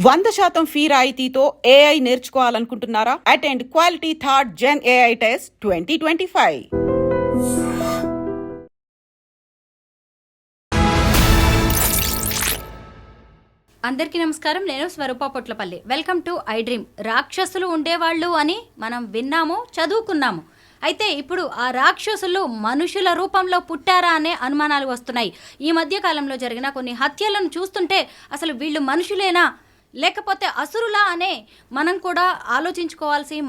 100% fee రాయితీతో AI నేర్చుకోవాలనుకుంటున్నారా? Attend quality third gen AI test 2025. అందరికీ నమస్కారం. నేను Swaroopa Potlapalli. Welcome to iDream. రాక్షసులు ఉండేవాళ్ళు అని మనం విన్నాము, చదువుకున్నాము. అయితే ఇప్పుడు ఆ రాక్షసులు మనుషుల రూపంలో పుట్టారా అనే అనుమానాలు వస్తున్నాయి. ఈ మధ్య కాలంలో జరిగిన కొన్ని హత్యలను చూస్తుంటే అసలు వీళ్ళు మనుషులేనా లేకపోతే అసురులా అనే మనం కూడా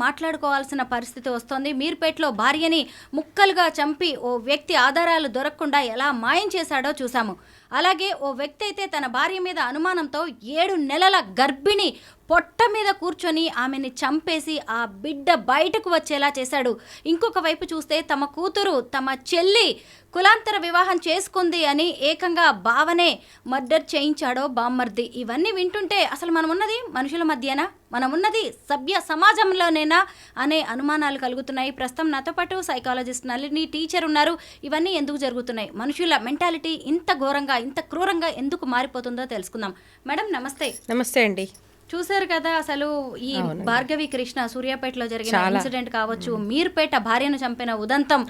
మాట్లాడుకోవాల్సిన పరిస్థితి వస్తుంది. మీర్పేటలో భార్యని ముక్కలుగా చంపి ఓ వ్యక్తి ఆధారాలు దొరకకుండా ఎలా మాయం చేశాడో చూసాము. అలాగే ఓ వ్యక్తి అయితే తన భార్య మీద అనుమానంతో 7 నెలల గర్భిణి పొట్ట మీద కూర్చొని ఆమెని చంపేసి ఆ బిడ్డ బయటకు వచ్చేలా చేశాడు. ఇంకొక వైపు చూస్తే తమ కూతురు తమ చెల్లి కులాంతర వివాహం చేసుకుంది అని ఏకంగా బావనే మర్డర్ చేయించాడో బామ్మర్ది. ఇవన్నీ వింటుంటే అసలు మనం ఉన్నది మనుషుల మధ్యనా, మనం ఉన్నది సభ్య సమాజంలోనేనా అనే అనుమానాలు కలుగుతున్నాయి. ప్రస్తుతం నాతో పాటు సైకాలజిస్ట్ నళిని టీచర్ ఉన్నారు. ఇవన్నీ ఎందుకు జరుగుతున్నాయి, మనుషుల మెంటాలిటీ ఇంత ఘోరంగా ఇంత క్రూరంగా ఎందుకు మారిపోతుందో తెలుసుకుందాం. మేడం నమస్తే. నమస్తే అండి. చూసారు కదా అసలు ఈ భార్గవి కృష్ణ సూర్యాపేటలో జరిగిన ఇన్సిడెంట్ కావచ్చు, మీర్పేట భార్యను చంపిన ఉదంతం,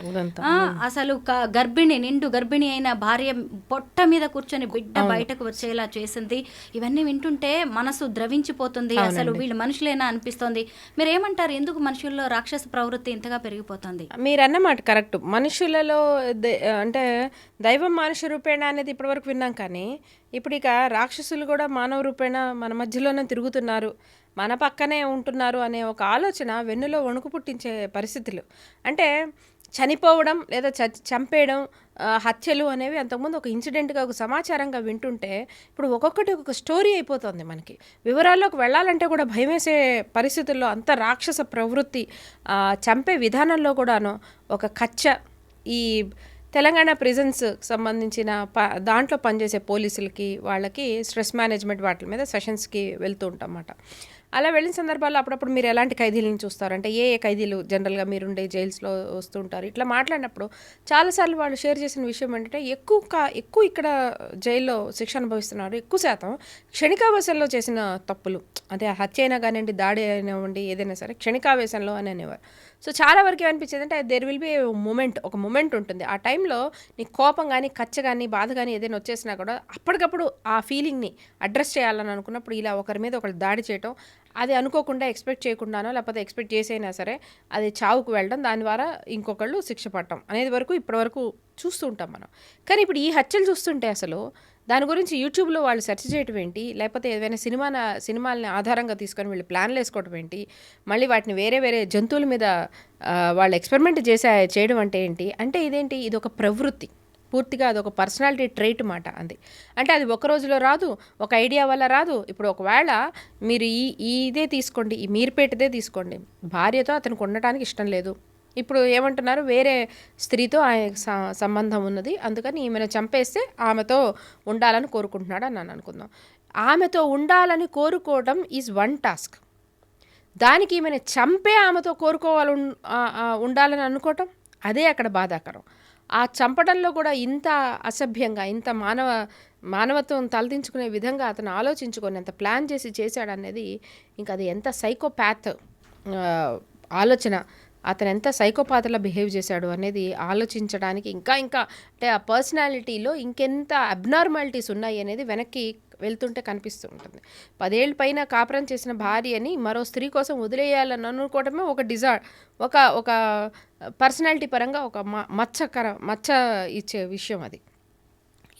అసలు నిండు గర్భిణి అయిన భార్య పొట్ట మీద కూర్చొని బిడ్డ బయటకు వచ్చేలా చేసింది. ఇవన్నీ వింటుంటే మనసు ద్రవించిపోతుంది. అసలు వీళ్ళు మనుషులేనా అనిపిస్తోంది. మీరేమంటారు, ఎందుకు మనుషుల్లో రాక్షస ప్రవృత్తి ఇంతగా పెరిగిపోతుంది? మీరు అన్నమాట కరెక్ట్. మనుషులలో అంటే దైవం మానుష రూపేణ అనేది ఇప్పటివరకు విన్నాం, కానీ ఇప్పుడు ఇక రాక్షసులు కూడా మానవ రూపేణ మన మధ్యలోనే తిరుగుతున్నారు, మన పక్కనే ఉంటున్నారు అనే ఒక ఆలోచన వెన్నులో వణుకు పుట్టించే పరిస్థితులు. అంటే చనిపోవడం లేదా చంపేయడం, హత్యలు అనేవి అంతకుముందు ఒక ఇన్సిడెంట్గా ఒక సమాచారంగా వింటుంటే ఇప్పుడు ఒక్కొక్కటి ఒక స్టోరీ అయిపోతుంది. మనకి వివరాల్లోకి వెళ్ళాలంటే కూడా భయమేసే పరిస్థితుల్లో అంత రాక్షస ప్రవృత్తి, చంపే విధానంలో కూడాను ఒక కచ్చ. ఈ తెలంగాణ ప్రిజన్స్ సంబంధించిన దాంట్లో పనిచేసే పోలీసులకి వాళ్ళకి స్ట్రెస్ మేనేజ్మెంట్ వాటి మీద సెషన్స్కి వెళ్తూ ఉంటాం అన్నమాట. అలా వెళ్ళిన సందర్భాల్లో అప్పుడప్పుడు మీరు ఎలాంటి ఖైదీలను చూస్తారు అంటే ఏ ఖైదీలు జనరల్గా మీరుండే జైల్స్లో వస్తుంటారు. ఇట్లా మాట్లాడినప్పుడు చాలాసార్లు వాళ్ళు షేర్ చేసిన విషయం ఏంటంటే ఎక్కువ ఇక్కడ జైల్లో శిక్ష అనుభవిస్తున్నారు ఎక్కువ శాతం క్షణికావేశంలో చేసిన తప్పులు. అదే హత్య అయినా కానివ్వండి, దాడి అయినావ్వండి, ఏదైనా సరే క్షణికావేశంలో అని అనేవారు. సో చాలా వరకు ఏమనిపించేది అంటే దేర్ విల్ బి ఒక మూమెంట్ ఉంటుంది. ఆ టైంలో నీకు కోపం కానీ కచ్చ కానీ బాధ కానీ ఏదైనా వచ్చేసినా కూడా అప్పటికప్పుడు ఆ ఫీలింగ్ని అడ్రస్ చేయాలని అనుకున్నప్పుడు ఇలా ఒకరి మీద ఒకరు దాడి చేయటం, అది అనుకోకుండా ఎక్స్పెక్ట్ చేయకుండానో లేకపోతే ఎక్స్పెక్ట్ చేసైనా సరే అది చావుకు వెళ్ళడం, దాని ద్వారా ఇంకొకళ్ళు శిక్ష పడటం అనేది వరకు ఇప్పటివరకు చూస్తూ ఉంటాం మనం. కానీ ఇప్పుడు ఈ హత్యలు చూస్తుంటే అసలు దాని గురించి యూట్యూబ్లో వాళ్ళు సెర్చ్ చేయటం ఏంటి, లేకపోతే ఏదైనా సినిమాలని ఆధారంగా తీసుకొని వీళ్ళు ప్లాన్లు వేసుకోవడం ఏంటి, మళ్ళీ వాటిని వేరే జంతువుల మీద వాళ్ళు ఎక్స్పెరిమెంట్ చేయడం అంటే ఏంటి అంటే ఇదేంటి, ఇది ఒక ప్రవృత్తి, పూర్తిగా అదొక పర్సనాలిటీ ట్రైట్ మాట. అంటే అది ఒక రోజులో రాదు, ఒక ఐడియా వల్ల రాదు. ఇప్పుడు ఒకవేళ మీరు ఇదే తీసుకోండి, ఈ మీర్పేటదే తీసుకోండి, భార్యతో అతనికి ఉండటానికి ఇష్టం లేదు, ఇప్పుడు ఏమంటున్నారు వేరే స్త్రీతో సంబంధం ఉన్నది, అందుకని ఈమెను చంపేస్తే ఆమెతో ఉండాలని కోరుకుంటున్నాడు అని నన్ను అనుకుందాం. ఆమెతో ఉండాలని కోరుకోవడం ఈజ్ వన్ టాస్క్. దానికి ఈమెను చంపే ఆమెతో ఉండాలని అనుకోవటం అదే అక్కడ బాధాకరం. ఆ చంపడంలో కూడా ఇంత అసభ్యంగా, ఇంత మానవత్వం తలదించుకునే విధంగా అతను ఆలోచించుకొని ఎంత ప్లాన్ చేశాడనేది ఇంకా అది ఎంత సైకోపాత్ ఆలోచన, అతను ఎంత సైకోపాత్లా బిహేవ్ చేశాడు అనేది ఆలోచించడానికి ఇంకా అంటే ఆ పర్సనాలిటీలో ఇంకెంత అబ్నార్మాలిటీస్ ఉన్నాయి అనేది వెనక్కి వెళ్తుంటే కనిపిస్తూ ఉంటుంది. 10 ఏళ్ళ పైన కాపురం చేసిన భార్యని మరో స్త్రీ కోసం వదిలేయాలని అనుకోవటమే ఒక పర్సనాలిటీ పరంగా ఒక మచ్చ ఇచ్చే విషయం అది.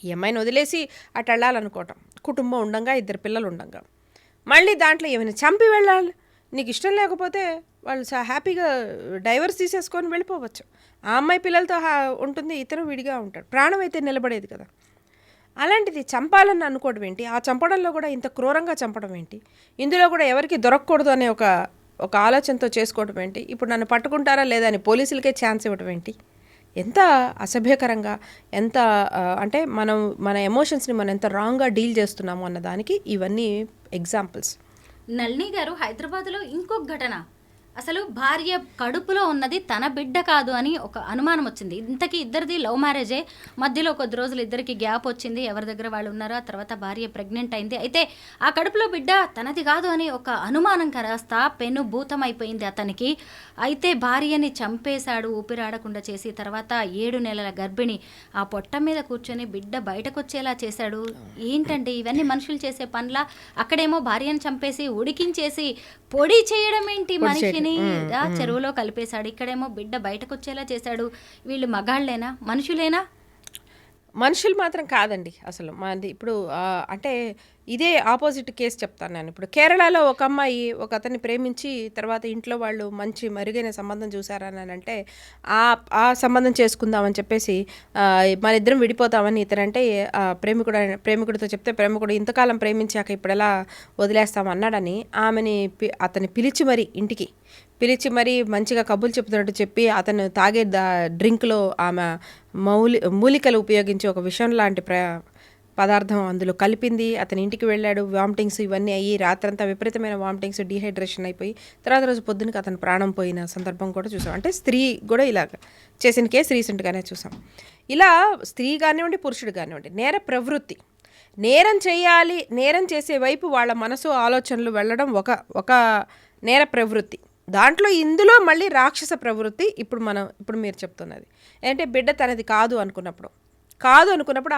ఈ అమ్మాయిని వదిలేసి అటు వెళ్ళాలనుకోవటం, కుటుంబం ఉండంగా 2 పిల్లలు ఉండంగా మళ్ళీ దాంట్లో ఏమైనా చంపి వెళ్ళాలి. నీకు ఇష్టం లేకపోతే వాళ్ళు హ్యాపీగా డైవర్స్ తీసేసుకొని వెళ్ళిపోవచ్చు. ఆ అమ్మాయి పిల్లలతో ఉంటుంది, ఇతను విడిగా ఉంటాడు, ప్రాణం అయితే నిలబడేది కదా. అలాంటిది చంపాలని అనుకోవడం ఏంటి, ఆ చంపడంలో కూడా ఇంత క్రూరంగా చంపడం ఏంటి, ఇందులో కూడా ఎవరికి దొరకకూడదు అనే ఒక ఆలోచనతో చేసుకోవడం ఏంటి, ఇప్పుడు నన్ను పట్టుకుంటారా లేదా అని పోలీసులకే ఛాన్స్ ఇవ్వడం ఏంటి, ఎంత అసభ్యకరంగా, ఎంత అంటే మన ఎమోషన్స్ని మనం ఎంత రాంగ్గా డీల్ చేస్తున్నాము అన్నదానికి ఇవన్నీ ఎగ్జాంపుల్స్. నళిని గారు, హైదరాబాద్లో ఇంకొక ఘటన, అసలు భార్య కడుపులో ఉన్నది తన బిడ్డ కాదు అని ఒక అనుమానం వచ్చింది. ఇంతకీ ఇద్దరిది లవ్ మ్యారేజే. మధ్యలో కొద్ది రోజులు ఇద్దరికి గ్యాప్ వచ్చింది, ఎవరి దగ్గర వాళ్ళు ఉన్నారో. ఆ తర్వాత భార్య ప్రెగ్నెంట్ అయింది. అయితే ఆ కడుపులో బిడ్డ తనది కాదు అని ఒక అనుమానం కాస్త పెను భూతమైపోయింది అతనికి. అయితే భార్యని చంపేశాడు, ఊపిరాడకుండా చేసి. తర్వాత 7 నెలల గర్భిణి ఆ పొట్ట మీద కూర్చొని బిడ్డ బయటకు వచ్చేలా చేశాడు. ఏంటండి ఇవన్నీ మనుషులు చేసే పనులా? అక్కడేమో భార్యను చంపేసి ఉడికించేసి పొడి చేయడం ఏంటి, మనిషిని చెరువులో కలిపేశాడు. ఇక్కడేమో బిడ్డ బయటకు వచ్చేలా చేశాడు. వీళ్ళు మగాళ్ళేనా, మనుషులేనా? మనుషులు మాత్రం కాదండి అసలు. మాది ఇప్పుడు అంటే ఇదే ఆపోజిట్ కేసు చెప్తాను నేను. ఇప్పుడు కేరళలో ఒక అమ్మాయి ఒక అతన్ని ప్రేమించి తర్వాత ఇంట్లో వాళ్ళు మంచి మెరుగైన సంబంధం చూసారని అంటే ఆ సంబంధం చేసుకుందామని చెప్పేసి మన ఇద్దరం విడిపోతామని ఇతనంటే ప్రేమికుడితో చెప్తే ప్రేమికుడు ఇంతకాలం ప్రేమించాక ఇప్పుడు ఎలా వదిలేస్తాం అన్నాడని అతన్ని పిలిచి మరి ఇంటికి పిలిచి మరీ మంచిగా కబుర్లు చెప్తున్నట్టు చెప్పి అతను తాగే డ్రింక్లో ఆమె మూలికలు ఉపయోగించి ఒక విషం లాంటి పదార్థం అందులో కలిపింది. అతని ఇంటికి వెళ్ళాడు. వామిటింగ్స్ ఇవన్నీ అయ్యి రాత్రంతా విపరీతమైన వామిటింగ్స్, డీహైడ్రేషన్ అయిపోయి తర్వాత రోజు పొద్దునకి అతను ప్రాణం పోయిన సందర్భం కూడా చూసాం. అంటే స్త్రీ కూడా ఇలాగ చేసిన కేసు రీసెంట్గానే చూసాం. ఇలా స్త్రీ కానివ్వండి, పురుషుడు కానివ్వండి, నేర ప్రవృత్తి, నేరం చేసే వైపు వాళ్ళ మనసు ఆలోచనలు వెళ్ళడం ఒక నేర ప్రవృత్తి. దాంట్లో ఇందులో మళ్ళీ రాక్షస ప్రవృత్తి. ఇప్పుడు మీరు చెప్తున్నది ఏంటంటే బిడ్డ తనది కాదు అనుకున్నప్పుడు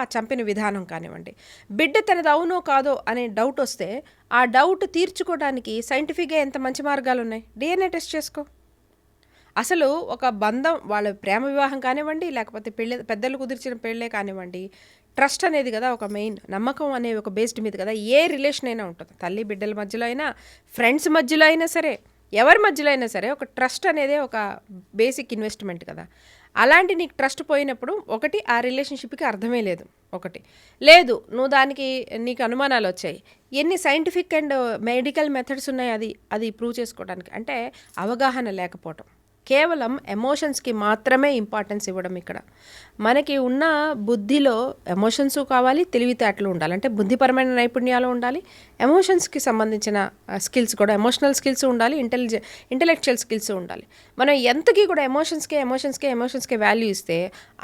ఆ చంపిన విధానం కానివ్వండి, బిడ్డ తనది అవునో కాదో అనే డౌట్ వస్తే ఆ డౌట్ తీర్చుకోవడానికి సైంటిఫిక్గా ఎంత మంచి మార్గాలు ఉన్నాయి. DNA టెస్ట్ చేసుకో. అసలు ఒక బంధం, వాళ్ళ ప్రేమ వివాహం కానివ్వండి, లేకపోతే పెద్దలు కుదిర్చిన పెళ్ళే కానివ్వండి, ట్రస్ట్ అనేది కదా ఒక మెయిన్. నమ్మకం అనే ఒక బేస్డ్ మీద కదా ఏ రిలేషన్ అయినా ఉంటుంది. తల్లి బిడ్డల మధ్యలో అయినా, ఫ్రెండ్స్ మధ్యలో అయినా సరే, ఎవరి మధ్యలో అయినా సరే ఒక ట్రస్ట్ అనేది ఒక బేసిక్ ఇన్వెస్ట్మెంట్ కదా. అలాంటి నీకు ట్రస్ట్ పోయినప్పుడు ఒకటి ఆ రిలేషన్షిప్కి అర్థమే లేదు నువ్వు నీకు అనుమానాలు వచ్చాయి. ఎన్ని సైంటిఫిక్ అండ్ మెడికల్ మెథడ్స్ ఉన్నాయి అది ప్రూవ్ చేసుకోవడానికి. అంటే అవగాహన లేకపోవటం, కేవలం ఎమోషన్స్కి మాత్రమే ఇంపార్టెన్స్ ఇవ్వడం. ఇక్కడ మనకి ఉన్న బుద్ధిలో ఎమోషన్స్ కావాలి, తెలివితేటలు ఉండాలి. అంటే బుద్ధిపరమైన నైపుణ్యాలు ఉండాలి, ఎమోషన్స్కి సంబంధించిన స్కిల్స్ కూడా, ఎమోషనల్ స్కిల్స్ ఉండాలి, ఇంటెలెక్చువల్ స్కిల్స్ ఉండాలి. మనం ఎంతకీ కూడా ఎమోషన్స్కే వాల్యూ ఇస్తే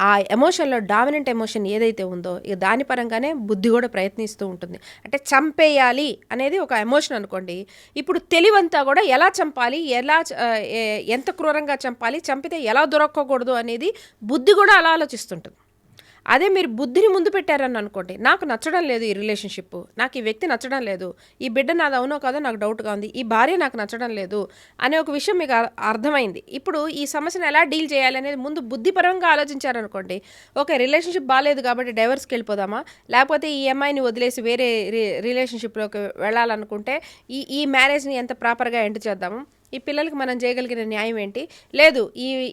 ఆ ఎమోషన్లో డామినెంట్ ఎమోషన్ ఏదైతే ఉందో ఇక దాని పరంగానే బుద్ధి కూడా ప్రయత్నిస్తూ ఉంటుంది. అంటే చంపేయాలి అనేది ఒక ఎమోషన్ అనుకోండి. ఇప్పుడు తెలివంతా కూడా ఎలా చంపాలి, ఎంత క్రూరంగా చంపాలి, చంపితే ఎలా దొరక్కకూడదు అనేది బుద్ధి కూడా అలా ఆలోచిస్తుంటుంది. అదే మీరు బుద్ధిని ముందు పెట్టారని అనుకోండి, నాకు నచ్చడం లేదు ఈ రిలేషన్షిప్, నాకు ఈ వ్యక్తి నచ్చడం లేదు, ఈ బిడ్డ నాది అవునో కాదో నాకు డౌట్గా ఉంది, ఈ భార్య నాకు నచ్చడం లేదు అనే ఒక విషయం మీకు అర్థమైంది. ఇప్పుడు ఈ సమస్యను ఎలా డీల్ చేయాలి అనేది ముందు బుద్ధిపరంగా ఆలోచించారనుకోండి, ఓకే రిలేషన్షిప్ బాగాలేదు కాబట్టి డైవర్స్కి వెళ్ళిపోదామా, లేకపోతే ఈ అమ్మాయిని వదిలేసి వేరే రిలేషన్షిప్లోకి వెళ్ళాలనుకుంటే ఈ మ్యారేజ్ని ఎంత ప్రాపర్గా ఎండ్ చేద్దాము, ఈ పిల్లలకి మనం చేయగలిగిన న్యాయం ఏంటి, లేదు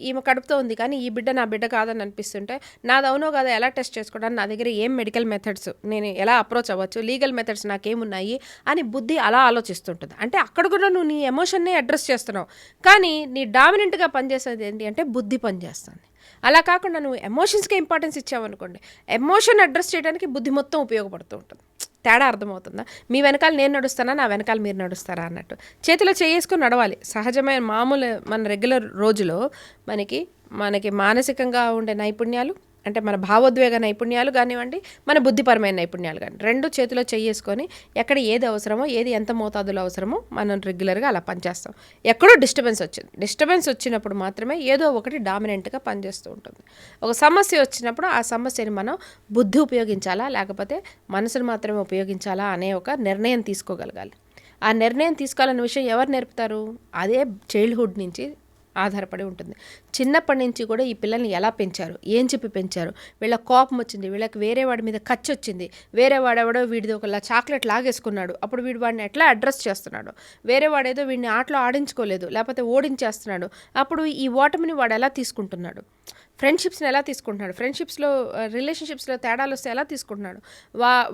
ఈమె కడుపుతో ఉంది కానీ ఈ బిడ్డ నా బిడ్డ కాదని అనిపిస్తుంటే నాది అవునో కాదో ఎలా టెస్ట్ చేసుకోవడానికి నా దగ్గర ఏం మెడికల్ మెథడ్స్, నేను ఎలా అప్రోచ్ అవ్వచ్చు, లీగల్ మెథడ్స్ నాకేమున్నాయి అని బుద్ధి అలా ఆలోచిస్తుంటుంది. అంటే అక్కడ కూడా నువ్వు నీ ఎమోషన్నే అడ్రస్ చేస్తున్నావు, కానీ నీ డామినెంట్గా పనిచేసేది ఏంటి అంటే బుద్ధి పనిచేస్తుంది. అలా కాకుండా నువ్వు ఎమోషన్స్కే ఇంపార్టెన్స్ ఇచ్చావనుకోండి, ఎమోషన్ అడ్రస్ చేయడానికి బుద్ధి మొత్తం ఉపయోగపడుతూ ఉంటుంది. తేడా అర్థమవుతుందా? మీ వెనకాల నేను నడుస్తానా, నా వెనకాల మీరు నడుస్తారా అన్నట్టు చేతిలో చేసుకొని నడవాలి. సహజమైన మామూలు మన రెగ్యులర్ రోజులో మనకి మానసికంగా ఉండే నైపుణ్యాలు, అంటే మన భావోద్వేగ నైపుణ్యాలు కానివ్వండి, మన బుద్ధిపరమైన నైపుణ్యాలు కానీ, రెండు చేతిలో చేసుకొని ఎక్కడ ఏది అవసరమో, ఏది ఎంత మోతాదులో అవసరమో మనం రెగ్యులర్గా అలా పనిచేస్తాం. ఎక్కడో డిస్టర్బెన్స్ వచ్చినప్పుడు మాత్రమే ఏదో ఒకటి డామినెంట్గా పనిచేస్తూ ఉంటుంది. ఒక సమస్య వచ్చినప్పుడు ఆ సమస్యని మనం బుద్ధి ఉపయోగించాలా లేకపోతే మనసును మాత్రమే ఉపయోగించాలా అనే ఒక నిర్ణయం తీసుకోగలగాలి. ఆ నిర్ణయం తీసుకోవాలనే విషయం ఎవరు నేర్పుతారు? అదే చైల్డ్హుడ్ నుంచి ఆధారపడి ఉంటుంది. చిన్నప్పటి నుంచి కూడా ఈ పిల్లల్ని ఎలా పెంచారు, ఏం చెప్పి పెంచారు, వీళ్ళ కోపం వచ్చింది, వీళ్ళకి వేరే వాడి మీద ఖర్చు వచ్చింది, వేరే వాడెవడో వీడిది ఒకలా చాక్లెట్ లాగేసుకున్నాడు, అప్పుడు వీడు వాడిని ఎట్లా అడ్రస్ చేస్తున్నాడు, వేరే వాడేదో వీడిని ఆటలో ఆడించుకోలేదు లేకపోతే ఓడించేస్తున్నాడు, అప్పుడు ఈ ఓటమిని వాడు ఎలా తీసుకుంటున్నాడు, ఫ్రెండ్షిప్స్ని ఎలా తీసుకుంటున్నాడు, రిలేషన్షిప్స్లో తేడాలు వస్తే ఎలా తీసుకుంటున్నాడు,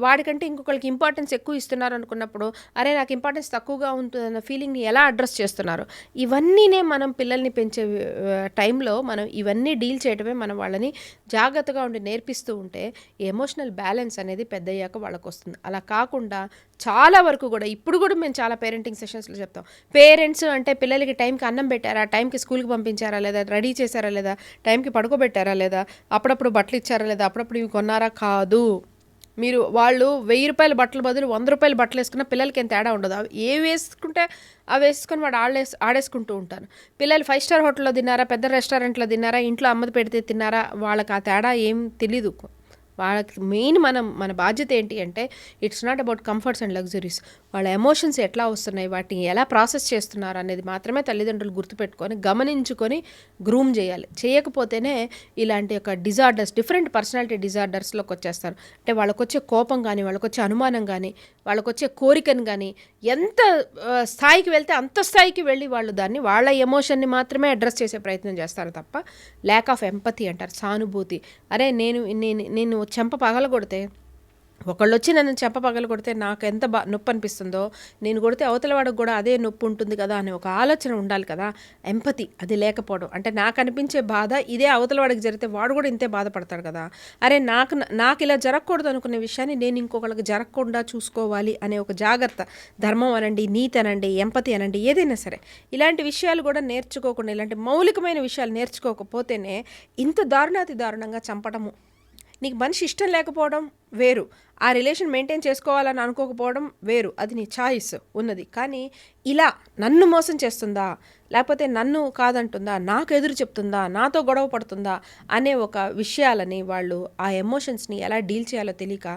వాడికంటే ఇంకొకరికి ఇంపార్టెన్స్ ఎక్కువ ఇస్తున్నారు అనుకున్నప్పుడు అరే నాకు ఇంపార్టెన్స్ తక్కువగా ఉంటుందన్న ఫీలింగ్ని ఎలా అడ్రస్ చేస్తున్నారు. ఇవన్నీనే మనం పిల్లల్ని పెంచే టైంలో మనం ఇవన్నీ డీల్ చేయడమే మనం వాళ్ళని జాగ్రత్తగా ఉండి నేర్పిస్తూ ఉంటే ఎమోషనల్ బ్యాలెన్స్ అనేది పెద్దయ్యాక వాళ్ళకు వస్తుంది. అలా కాకుండా చాలా వరకు కూడా ఇప్పుడు కూడా మేము చాలా పేరెంటింగ్ సెషన్స్లో చెప్తాం. పేరెంట్స్ అంటే పిల్లలకి టైంకి అన్నం పెట్టారా, టైంకి స్కూల్కి పంపించారా లేదా, రెడీ చేశారా లేదా, టైంకి పడుకోబెట్టారా లేదా, అప్పుడప్పుడు బట్టలు ఇచ్చారా లేదా, అప్పుడప్పుడు ఇవి కొన్నారా, కాదు. మీరు వాళ్ళు 1000 రూపాయల బట్టల బదులు 100 రూపాయల బట్టలు వేసుకున్న పిల్లలకి ఏం తేడా ఉండదు. అవి ఏ వేసుకుంటే అవి వేసుకొని వాడు ఆడేసుకుంటూ ఉంటారు. పిల్లలు 5 స్టార్ హోటల్లో తిన్నారా, పెద్ద రెస్టారెంట్లో తిన్నారా, ఇంట్లో అమ్మది పెడితే తిన్నారా, వాళ్ళకి ఆ తేడా ఏం తెలీదు. వాళ్ళకి మెయిన్ మన బాధ్యత ఏంటి అంటే it's not about comforts and luxuries. వాళ్ళ ఎమోషన్స్ ఎట్లా వస్తున్నాయి, వాటిని ఎలా ప్రాసెస్ చేస్తున్నారు అనేది మాత్రమే తల్లిదండ్రులు గుర్తుపెట్టుకొని గమనించుకొని గ్రూమ్ చేయాలి. చేయకపోతేనే ఇలాంటి యొక్క డిజార్డర్స్, డిఫరెంట్ పర్సనాలిటీ డిజార్డర్స్లోకి వచ్చేస్తారు. అంటే వాళ్ళకి వచ్చే కోపం కానీ, వాళ్ళకి వచ్చే అనుమానం కానీ, వాళ్ళకి వచ్చే కోరికను కానీ ఎంత స్థాయికి వెళ్తే అంత స్థాయికి వెళ్ళి వాళ్ళు దాన్ని వాళ్ళ ఎమోషన్ని మాత్రమే అడ్రస్ చేసే ప్రయత్నం చేస్తారు తప్ప ల్యాక్ ఆఫ్ ఎంపతి అంటారు, సానుభూతి. అరే నేను చెంప పగలగొడితే, ఒకళ్ళు వచ్చి నన్ను చెంప పగలగొడితే నాకు ఎంత నొప్పి అనిపిస్తుందో, నేను కొడితే అవతల వాడికి కూడా అదే నొప్పి ఉంటుంది కదా అనే ఒక ఆలోచన ఉండాలి కదా. ఎంపతి అది లేకపోవడం. అంటే నాకు అనిపించే బాధ ఇదే అవతల వాడికి జరిగితే వాడు కూడా ఇంతే బాధపడతాడు కదా. అరే నాకు ఇలా జరగకూడదు అనుకునే విషయాన్ని నేను ఇంకొకళ్ళకి జరగకుండా చూసుకోవాలి అనే ఒక జాగ్రత్త, ధర్మం అనండి, నీతి అనండి, ఎంపతి అనండి, ఏదైనా సరే ఇలాంటి విషయాలు కూడా నేర్చుకోకుండా, ఇలాంటి మౌలికమైన విషయాలు నేర్చుకోకపోతేనే ఇంత దారుణాతి దారుణంగా చంపడము. నీకు మనిషి ఇష్టం లేకపోవడం వేరు, ఆ రిలేషన్ మెయింటైన్ చేసుకోవాలని అనుకోకపోవడం వేరు, అది నీ చాయిస్ ఉన్నది. కానీ ఇలా నన్ను మోసం చేస్తుందా, లేకపోతే నన్ను కాదంటుందా, నాకు ఎదురు చెప్తుందా, నాతో గొడవ పడుతుందా అనే ఒక విషయాలని వాళ్ళు ఆ ఎమోషన్స్ని ఎలా డీల్ చేయాలో తెలియక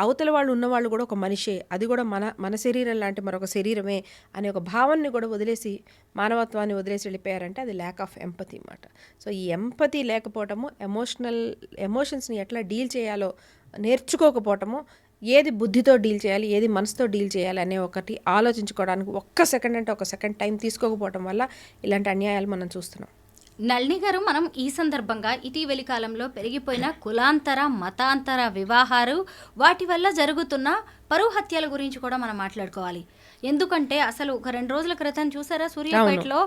అవతల వాళ్ళు ఉన్నవాళ్ళు కూడా ఒక మనిషే, అది కూడా మన శరీరం లాంటి మరొక శరీరమే అనే ఒక భావాన్ని కూడా వదిలేసి, మానవత్వాన్ని వదిలేసి వెళ్ళిపోయారంటే అది ల్యాక్ ఆఫ్ ఎంపతి అన్నమాట. సో ఈ ఎంపతి లేకపోవటము, ఎమోషన్స్ని ఎట్లా డీల్ చేయాలో నేర్చుకోకపోవటము, ఏది బుద్ధితో డీల్ చేయాలి, ఏది మనసుతో డీల్ చేయాలి అనే ఒకటి ఆలోచించుకోవడానికి ఒక్క సెకండ్ టైం తీసుకోకపోవటం వల్ల ఇలాంటి అన్యాయాలు మనం చూస్తున్నాం. నళిని గారు, మనం ఈ సందర్భంగా ఇటీవలి కాలంలో పెరిగిపోయిన కులాంతర, మతాంతర వివాహాలు, వాటి వల్ల జరుగుతున్న పరువు హత్యల గురించి కూడా మనం మాట్లాడుకోవాలి. ఎందుకంటే అసలు ఒక 2 రోజుల క్రితం చూసారా, సూర్యాపేటలో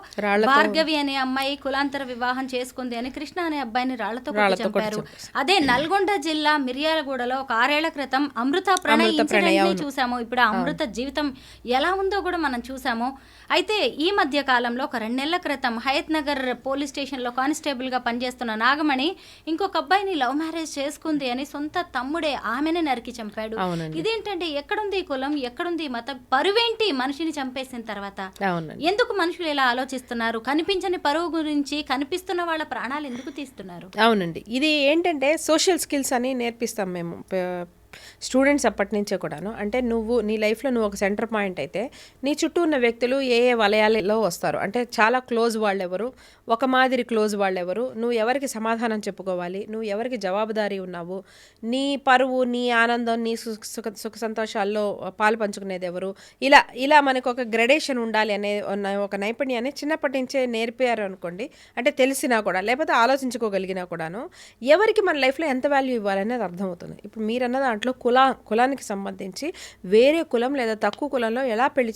భార్గవి అనే అమ్మాయి కులాంతర వివాహం చేసుకుంది అని కృష్ణ అనే అబ్బాయిని రాళ్లతో కొట్టి చంపారు. అదే నల్గొండ జిల్లా మిర్యాలగూడలో ఒక 6 ఏళ్ల క్రితం అమృత ప్రణయ్ ఇన్సిడెంట్ చూసాము. ఇప్పుడు ఆ అమృత జీవితం ఎలా ఉందో కూడా మనం చూసాము. అయితే ఈ మధ్య కాలంలో ఒక 2 నెలల క్రితం హయత్ నగర్ పోలీస్ స్టేషన్లో కానిస్టేబుల్ గా పనిచేస్తున్న నాగమణి ఇంకొక అబ్బాయిని లవ్ మ్యారేజ్ చేసుకుంది అని సొంత తమ్ముడే ఆమెనే నరికి చంపాడు. ఇదేంటంటే ఎక్కడుంది కులం, ఎక్కడుంది మతం, పరువేంటి మనిషిని చంపేసిన తర్వాత? ఎందుకు మనుషులు ఇలా ఆలోచిస్తున్నారు? కనిపించని పరువు గురించి కనిపిస్తున్న వాళ్ళ ప్రాణాలు ఎందుకు తీస్తున్నారు? అవునండి, ఇది ఏంటంటే సోషల్ స్కిల్స్ అని నేర్పిస్తాం మేము స్టూడెంట్స్ అప్పటి నుంచే కూడాను. అంటే నీ లైఫ్లో నువ్వు ఒక సెంటర్ పాయింట్ అయితే నీ చుట్టూ ఉన్న వ్యక్తులు ఏ వలయాలలో వస్తారు. అంటే చాలా క్లోజ్ వాళ్ళెవరు, ఒక మాదిరి క్లోజ్ వాళ్ళెవరు, నువ్వు ఎవరికి సమాధానం చెప్పుకోవాలి, నువ్వు ఎవరికి జవాబుదారీ ఉన్నావు, నీ పరువు, నీ ఆనందం, నీ సుఖ సంతోషాల్లో పాలు పంచుకునేది ఎవరు, ఇలా మనకు ఒక గ్రెడేషన్ ఉండాలి అనే ఒక నైపుణ్యాన్ని చిన్నప్పటి నుంచే నేర్పారు అనుకోండి. అంటే తెలిసినా కూడా, లేకపోతే ఆలోచించుకోగలిగినా కూడాను ఎవరికి మన లైఫ్లో ఎంత వాల్యూ ఇవ్వాలనేది అర్థమవుతుంది. ఇప్పుడు మీరన్న దాంట్లో కులానికి సంబంధించి వేరే కులం లేదా తక్కువ కులంలో ఎలా పెళ్లి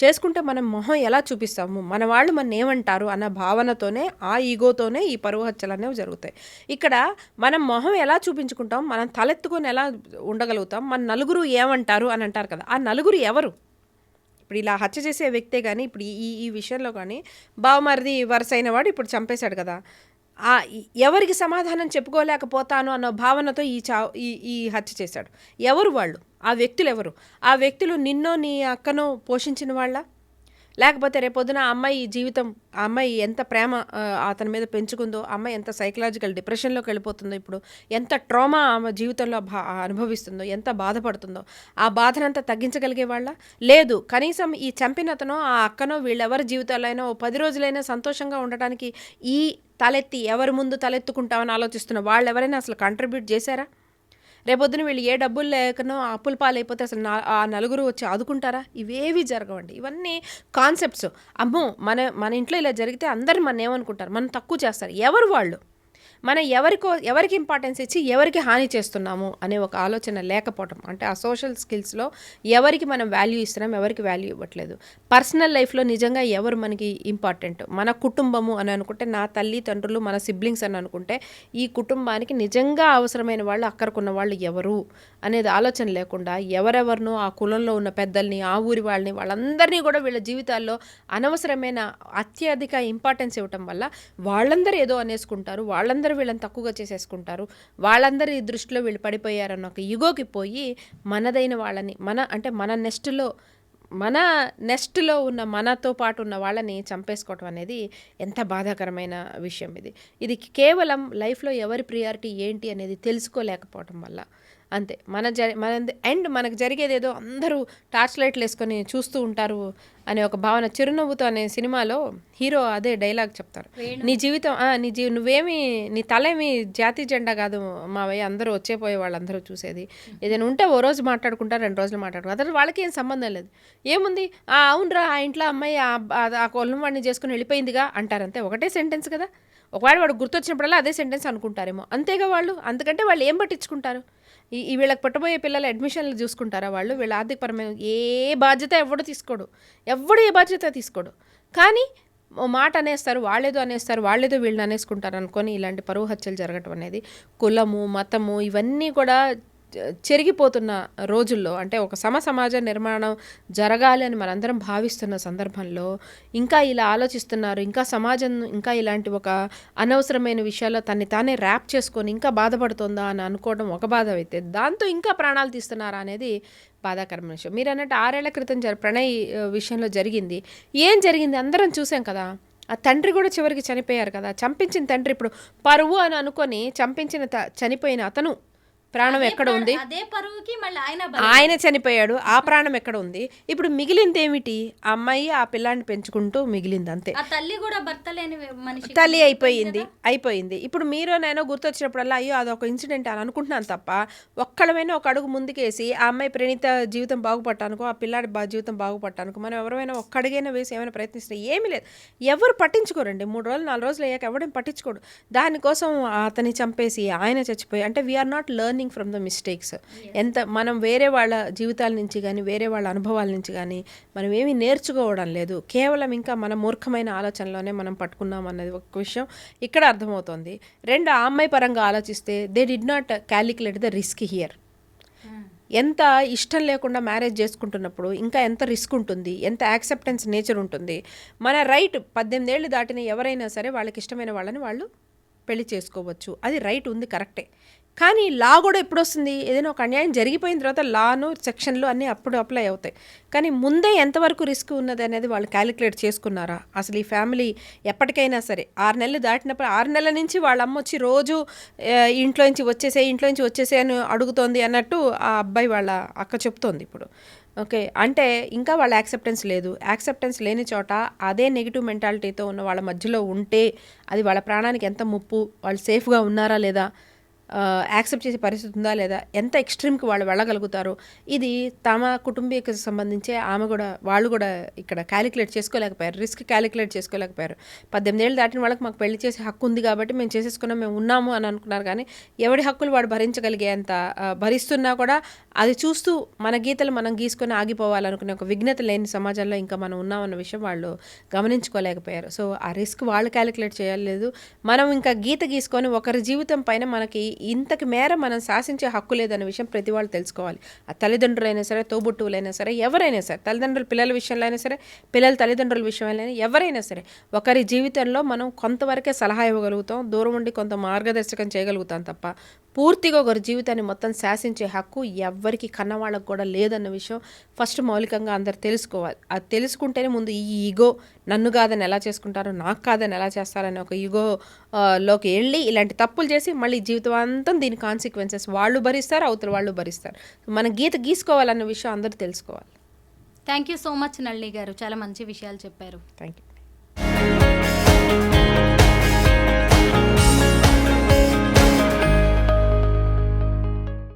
చేసుకుంటే మనం మొహం ఎలా చూపిస్తాము, మన వాళ్ళు మన ఏమంటారు అన్న భావనతోనే, ఆ ఈగోతోనే ఈ పరువు హత్యలు అనేవి జరుగుతాయి. ఇక్కడ మనం మొహం ఎలా చూపించుకుంటాం, మనం తలెత్తుకొని ఎలా ఉండగలుగుతాం, మన నలుగురు ఏమంటారు అని అంటారు కదా, ఆ నలుగురు ఎవరు? ఇప్పుడు ఇలా హత్య చేసే వ్యక్తే కానీ, ఇప్పుడు ఈ విషయంలో కానీ బావమరిది వరుస అయిన వాడు ఇప్పుడు చంపేశాడు కదా, ఎవరికి సమాధానం చెప్పుకోలేకపోతాను అన్న భావనతో ఈ హత్య చేశాడు. ఎవరు వాళ్ళు? ఆ వ్యక్తులు ఎవరు? ఆ వ్యక్తులు నిన్నో నీ అక్కనో పోషించిన వాళ్ళ, లేకపోతే రేపొద్దున ఆ అమ్మాయి జీవితం, ఆ అమ్మాయి ఎంత ప్రేమ అతని మీద పెంచుకుందో, ఆ అమ్మాయి ఎంత సైకలాజికల్ డిప్రెషన్లోకి వెళ్ళిపోతుందో, ఇప్పుడు ఎంత ట్రామా ఆమె జీవితంలో అనుభవిస్తుందో, ఎంత బాధపడుతుందో, ఆ బాధనంతా తగ్గించగలిగే వాళ్ళ? లేదు. కనీసం ఈ చంపినతనో ఆ అక్కనో వీళ్ళెవరి జీవితాల్లో అయినా 10 రోజులైనా సంతోషంగా ఉండటానికి ఈ ఎవరి ముందు తలెత్తుకుంటామని ఆలోచిస్తున్న వాళ్ళు ఎవరైనా అసలు కంట్రిబ్యూట్ చేశారా? రేపొద్దున వీళ్ళు ఏ డబ్బులు లేకనో అప్పుల పాలైపోతే అసలు ఆ నలుగురు వచ్చి ఆదుకుంటారా? ఇవేవి జరగవండి. ఇవన్నీ కాన్సెప్ట్స్. అమ్మో మన ఇంట్లో ఇలా జరిగితే అందరు మన ఏమనుకుంటారు, మనం తక్కువ చేస్తారు. ఎవరు వాళ్ళు? మనం ఎవరికి ఇంపార్టెన్స్ ఇచ్చి ఎవరికి హాని చేస్తున్నాము అనే ఒక ఆలోచన లేకపోవటం. అంటే ఆ సోషల్ స్కిల్స్లో ఎవరికి మనం వాల్యూ ఇస్తున్నాం, ఎవరికి వాల్యూ ఇవ్వట్లేదు. పర్సనల్ లైఫ్లో నిజంగా ఎవరు మనకి ఇంపార్టెంట్, మన కుటుంబము అని అనుకుంటే నా తల్లి తండ్రులు, మన సిబ్లింగ్స్ అని అనుకుంటే ఈ కుటుంబానికి నిజంగా అవసరమైన వాళ్ళు, అక్కడికున్న వాళ్ళు ఎవరు అనేది ఆలోచన లేకుండా ఎవరెవరినో ఆ కులంలో ఉన్న పెద్దల్ని, ఆ ఊరి వాళ్ళని, వాళ్ళందరినీ కూడా వీళ్ళ జీవితాల్లో అనవసరమైన అత్యధిక ఇంపార్టెన్స్ ఇవ్వటం వల్ల వాళ్ళందరూ ఏదో అనేసుకుంటారు, వాళ్ళందరూ వీళ్ళని తక్కువగా చేసేసుకుంటారు, వాళ్ళందరి దృష్టిలో వీళ్ళు పడిపోయారన్న ఒక ఇగోకి పోయి మనదైన వాళ్ళని మన నెస్ట్లో ఉన్న మనతో పాటు ఉన్న వాళ్ళని చంపేసుకోవటం అనేది ఎంత బాధాకరమైన విషయం. ఇది కేవలం లైఫ్లో ఎవరి ప్రియారిటీ ఏంటి అనేది తెలుసుకోలేకపోవటం వల్ల అంతే. మనకు జరిగేది ఏదో అందరూ టార్చ్ లైట్లు వేసుకొని చూస్తూ ఉంటారు అనే ఒక భావన. చిరునవ్వుతో అనే సినిమాలో హీరో అదే డైలాగ్ చెప్తారు, నీ జీవితం నీ తలేమి జాతీయ జెండా కాదు మావయ్య, అందరూ వచ్చేపోయే వాళ్ళందరూ చూసేది, ఏదైనా ఉంటే ఓ రోజు మాట్లాడుకుంటారు, 2 రోజులు మాట్లాడుకుంటారు, అతను వాళ్ళకి ఏం సంబంధం లేదు. ఏముంది అవునరా ఆ ఇంట్లో అమ్మాయి ఆ కొల్లం వాడిని చేసుకుని వెళ్ళిపోయిందిగా అంటారంతే. ఒకటే సెంటెన్స్ కదా. ఒకవేళ వాడు గుర్తొచ్చినప్పుడల్లా అదే సెంటెన్స్ అనుకుంటారేమో, అంతేగా వాళ్ళు. అందుకంటే వాళ్ళు ఏం పట్టించుకుంటారు? వీళ్ళకి పుట్టబోయే పిల్లల అడ్మిషన్లు చూసుకుంటారా వాళ్ళు? వీళ్ళ ఆర్థికపరమైన ఏ బాధ్యత ఎవడు ఏ బాధ్యత తీసుకోడు. కానీ ఓ మాట అనేస్తారు, వాళ్ళేదో వీళ్ళని అనేసుకుంటారు అనుకొని ఇలాంటి పరువు హత్యలు జరగటం అనేది కులము, మతము ఇవన్నీ కూడా చెరిగిపోతున్న రోజుల్లో, అంటే ఒక సమాజ నిర్మాణం జరగాలి అని మనందరం భావిస్తున్న సందర్భంలో ఇంకా ఇలా ఆలోచిస్తున్నారు. ఇంకా సమాజం ఇంకా ఇలాంటి ఒక అనవసరమైన విషయాల్లో తన్ని తానే ర్యాప్ చేసుకొని ఇంకా బాధపడుతుందా అని అనుకోవడం ఒక బాధ అయితే, దాంతో ఇంకా ప్రాణాలు తీస్తున్నారా అనేది బాధాకరమైన విషయం. మీరు అన్నట్టు 6 ఏళ్ల క్రితం ప్రణయ్ విషయంలో జరిగింది. ఏం జరిగింది అందరం చూసాం కదా. ఆ తండ్రి కూడా చివరికి చనిపోయారు కదా. చంపించిన తండ్రి ఇప్పుడు పరువు అని అనుకొని చనిపోయిన అతను ప్రాణం ఎక్కడ ఉంది? అదే పరువుకి మళ్ళీ ఆయన చనిపోయాడు, ఆ ప్రాణం ఎక్కడ ఉంది? ఇప్పుడు మిగిలింది ఏమిటి? ఆ అమ్మాయి ఆ పిల్లాన్ని పెంచుకుంటూ మిగిలింది అంతే. ఆ తల్లి కూడా భర్త లేని మనిషి, తల్లి అయిపోయింది. ఇప్పుడు మీరు నేను గుర్తొచ్చినప్పుడల్లా అయ్యో అదొక ఇన్సిడెంట్ అని అనుకుంటున్నాను తప్ప, ఒక్కడమైనా ఒక అడుగు ముందుకేసి ఆ అమ్మాయి ప్రణీత జీవితం బాగుపడటానికో, ఆ పిల్లాడి జీవితం బాగుపడటానికో మనం ఎవరైనా ఒక్కడిగైనా వేసి ఏమైనా ప్రయత్నిస్తే ఏమీ లేదు. ఎవరు పట్టించుకోరండి. 3 రోజులు 4 రోజులు అయ్యాక ఎవడేం పట్టించుకోడు. దానికోసం అతని చంపేసి ఆయన చచ్చిపోయి, అంటే we are not learning from the mistakes. మనం వేరే వాళ్ళ జీవితాల నుంచి కానీ, వేరే వాళ్ళ అనుభవాల నుంచి కానీ మనం ఏమీ నేర్చుకోవడం లేదు. కేవలం ఇంకా మన మూర్ఖమైన ఆలోచనలోనే మనం పట్టుకున్నాం అన్నది ఒక విషయం ఇక్కడ అర్థమవుతుంది. 2 ఆ అమ్మాయి పరంగా ఆలోచిస్తే they did not calculate the risk here. ఎంత ఇష్టం లేకుండా మ్యారేజ్ చేసుకుంటున్నప్పుడు ఇంకా ఎంత రిస్క్ ఉంటుంది, ఎంత యాక్సెప్టెన్స్ నేచర్ ఉంటుంది. మన రైట్ 18 ఏళ్ళు దాటిన ఎవరైనా సరే వాళ్ళకి ఇష్టమైన వాళ్ళని వాళ్ళు పెళ్లి చేసుకోవచ్చు, అది రైట్ ఉంది, కరెక్టే. కానీ లా కూడా ఎప్పుడు వస్తుంది? ఏదైనా ఒక అన్యాయం జరిగిపోయిన తర్వాత లాను, సెక్షన్లు అన్నీ అప్పుడు అప్లై అవుతాయి. కానీ ముందే ఎంతవరకు రిస్క్ ఉన్నది అనేది వాళ్ళు క్యాలిక్యులేట్ చేసుకున్నారా? అసలు ఈ ఫ్యామిలీ ఎప్పటికైనా సరే 6 నెలలు దాటినప్పుడు 6 నెలల నుంచి వాళ్ళ అమ్మ వచ్చి రోజు ఇంట్లో నుంచి వచ్చేసే అని అడుగుతోంది అన్నట్టు ఆ అబ్బాయి వాళ్ళ అక్క చెప్తోంది ఇప్పుడు. ఓకే, అంటే ఇంకా వాళ్ళ యాక్సెప్టెన్స్ లేని చోట అదే నెగిటివ్ మెంటాలిటీతో ఉన్న వాళ్ళ మధ్యలో ఉంటే అది వాళ్ళ ప్రాణానికి ఎంత ముప్పు, వాళ్ళు సేఫ్గా ఉన్నారా లేదా, యాక్సెప్ట్ చేసే పరిస్థితి ఉందా లేదా, ఎంత ఎక్స్ట్రీమ్కి వాళ్ళు వెళ్ళగలుగుతారు, ఇది తమ కుటుంబీకి సంబంధించే వాళ్ళు కూడా ఇక్కడ క్యాలిక్యులేట్ చేసుకోలేకపోయారు, రిస్క్ క్యాలిక్యులేట్ చేసుకోలేకపోయారు. 18 ఏళ్ళు దాటిన వాళ్ళకి మాకు పెళ్లి చేసే హక్కు ఉంది కాబట్టి మేము చేసేసుకున్నాం, మేము ఉన్నాము అని అనుకున్నారు. కానీ ఎవడి హక్కులు వాడు భరించగలిగేంత భరిస్తున్నా కూడా అది చూస్తూ మన గీతలు మనం గీసుకొని ఆగిపోవాలనుకునే ఒక విఘ్నత లేని సమాజంలో ఇంకా మనం ఉన్నామన్న విషయం వాళ్ళు గమనించుకోలేకపోయారు. సో ఆ రిస్క్ వాళ్ళు క్యాలిక్యులేట్ చేయలేదు. మనం ఇంకా గీత గీసుకొని ఒకరి జీవితం పైన మనకి ఇంతకు మేర మనం శాసించే హక్కు లేదన్న విషయం ప్రతి వాళ్ళు తెలుసుకోవాలి. ఆ తల్లిదండ్రులైనా సరే, తోబుట్టువులైనా సరే, ఎవరైనా సరే, తల్లిదండ్రులు పిల్లల విషయంలో అయినా సరే, పిల్లలు తల్లిదండ్రుల విషయంలో అయినా ఎవరైనా సరే, ఒకరి జీవితంలో మనం కొంతవరకే సలహా ఇవ్వగలుగుతాం, దూరం ఉండి కొంత మార్గదర్శకం చేయగలుగుతాం తప్ప పూర్తిగా ఒకరి జీవితాన్ని మొత్తం శాసించే హక్కు ఎవ్వరికి కన్నవాళ్ళకు కూడా లేదన్న విషయం ఫస్ట్ మౌలికంగా అందరు తెలుసుకోవాలి. అది తెలుసుకుంటేనే ముందు ఈ ఈగో, నన్ను కాదని ఎలా చేసుకుంటారో, నాకు కాదని ఎలా చేస్తారని ఒక ఈగో లోకి వెళ్ళి ఇలాంటి తప్పులు చేసి మళ్ళీ జీవితాంతం దీని కాన్సిక్వెన్సెస్ వాళ్ళు భరిస్తారు, అవతల వాళ్ళు భరిస్తారు. మన గీత గీసుకోవాలన్న విషయం అందరూ తెలుసుకోవాలి. Thank you so much Nalini గారు, చాలా మంచి విషయాలు చెప్పారు. Thank you.